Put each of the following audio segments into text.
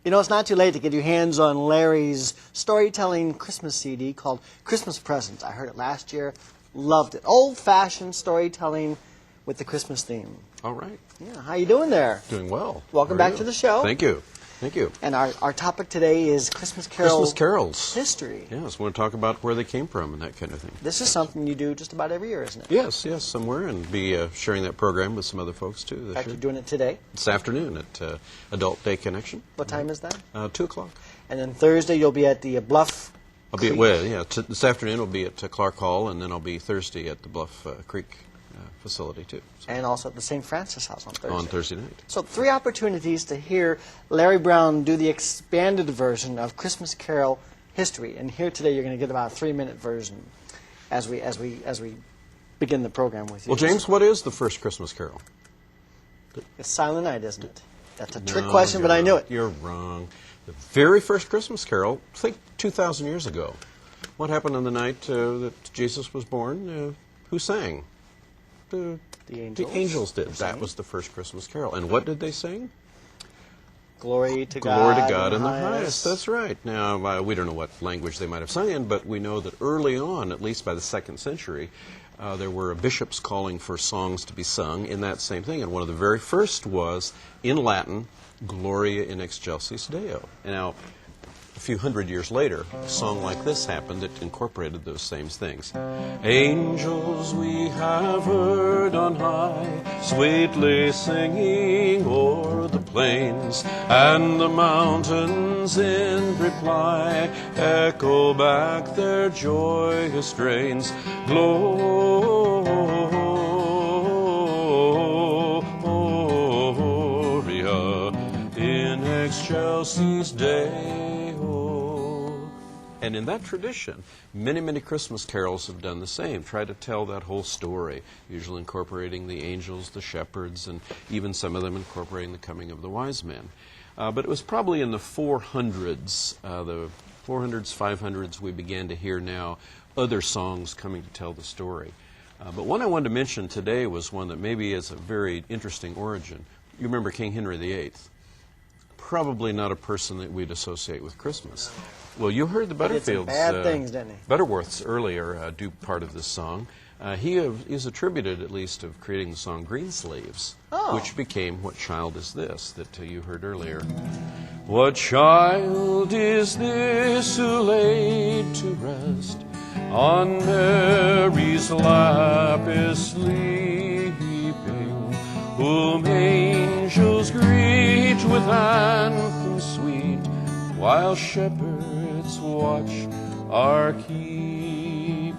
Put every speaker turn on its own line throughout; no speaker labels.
You know, it's not too late to get your hands on Larry's storytelling Christmas CD called Christmas Presents. I heard it last year, loved it. Old-fashioned storytelling with the Christmas theme.
All right.
Yeah, how you doing there?
Doing well.
Welcome back to the show.
Thank you. Thank you.
And our topic today is Christmas
carols.
History.
Yes, we want to talk about where they came from and that kind of thing.
This is something you do just about every year, isn't it?
Yes, somewhere, and be sharing that program with some other folks too.
In fact, you're doing it today?
This afternoon at Adult Day Connection.
What time is that?
2 o'clock.
And then Thursday you'll be at the Bluff
I'll be at, this afternoon I'll be at Clark Hall, and then I'll be Thursday at the Bluff Creek facility too. So.
And also at the St. Francis House on Thursday.
On Thursday night.
So 3 opportunities to hear Larry Brown do the expanded version of Christmas Carol history. And here today you're going to get about a 3-minute version as we begin the program with you.
Well, James, what is the first Christmas Carol?
It's Silent Night, isn't it? That's a trick question, but I knew it.
You're wrong. The very first Christmas Carol, think 2,000 years ago. What happened on the night that Jesus was born? Who sang? The angels did. That was the first Christmas Carol. And what did they sing?
Glory to God.
Glory to God in the highest. That's right. Now, we don't know what language they might have sung in, but we know that early on, at least by the 2nd century, there were bishops calling for songs to be sung in that same thing. And one of the very first was, in Latin, Gloria in excelsis Deo. And now, a few hundred years later, a song like this happened that incorporated those same things. Angels we have heard on high, sweetly singing o'er the plains, and the mountains in reply echo back their joyous strains. Gloria in excelsis Deo. And in that tradition, many, many Christmas carols have done the same, try to tell that whole story, usually incorporating the angels, the shepherds, and even some of them incorporating the coming of the wise men. But it was probably in the 400s, 500s, we began to hear now other songs coming to tell the story. But one I wanted to mention today was one that maybe has a very interesting origin. You remember King Henry VIII? Probably not a person that we'd associate with Christmas. Well, you heard the Butterfields,
bad things, didn't he?
Butterworths earlier do part of this song. He is attributed, at least, of creating the song Greensleeves, which became What Child Is This, that you heard earlier. What child is this who laid to rest on Mary's lap is sleeping, whom angels greet with anthems sweet, while shepherds watch are keeping.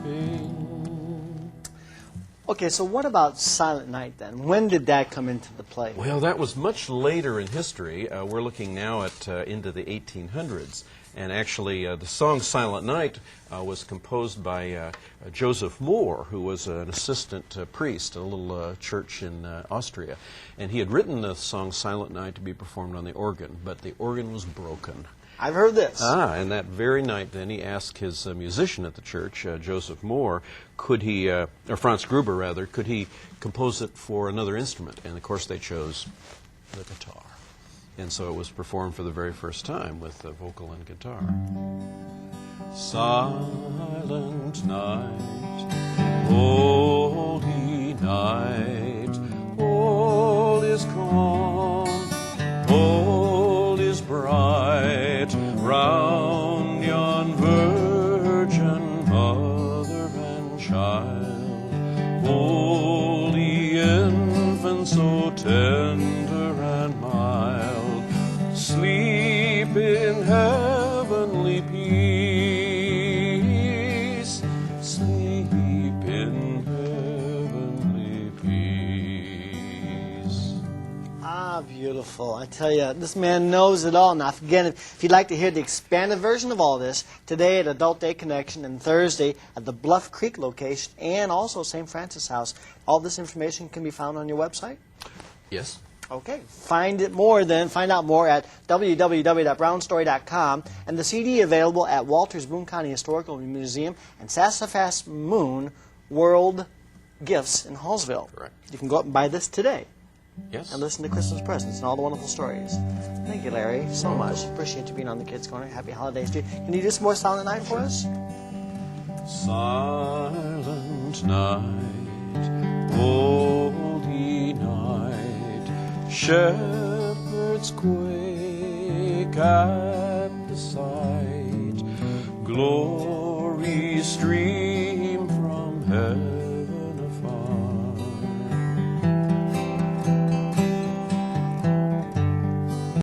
Okay, so what about Silent Night then? When did that come into the play?
Well, that was much later in history. We're looking now at into the 1800s. And actually, the song Silent Night was composed by Joseph Mohr, who was an assistant priest at a little church in Austria. And he had written the song Silent Night to be performed on the organ, but the organ was broken.
I've heard this.
And that very night then he asked his musician at the church, Joseph Mohr, could he, or Franz Gruber rather, could he compose it for another instrument? And of course they chose the guitar. And so it was performed for the very first time with vocal and guitar. Silent night, holy night, all is calm, all is bright, round yon virgin mother and child, holy infant so tender and mild, sleep in heavenly peace, sleep in heavenly peace.
Ah, beautiful. I tell you, this man knows it all. Now, again, if you'd like to hear the expanded version of all this, today at Adult Day Connection and Thursday at the Bluff Creek location and also St. Francis House, all this information can be found on your website?
Yes.
Okay. Find out more at www.brownstory.com, and the CD available at Walters Boone County Historical Museum and Sassafras Moon World Gifts in Hallsville.
Correct.
You can go up and buy this today.
Yes.
and listen to Christmas presents and all the wonderful stories. Thank you, Larry, so much. Appreciate you being on the Kids Corner. Happy holidays to you. Can you do some more Silent Night for us?
Silent night, holy night, shepherds quake at the sight, glory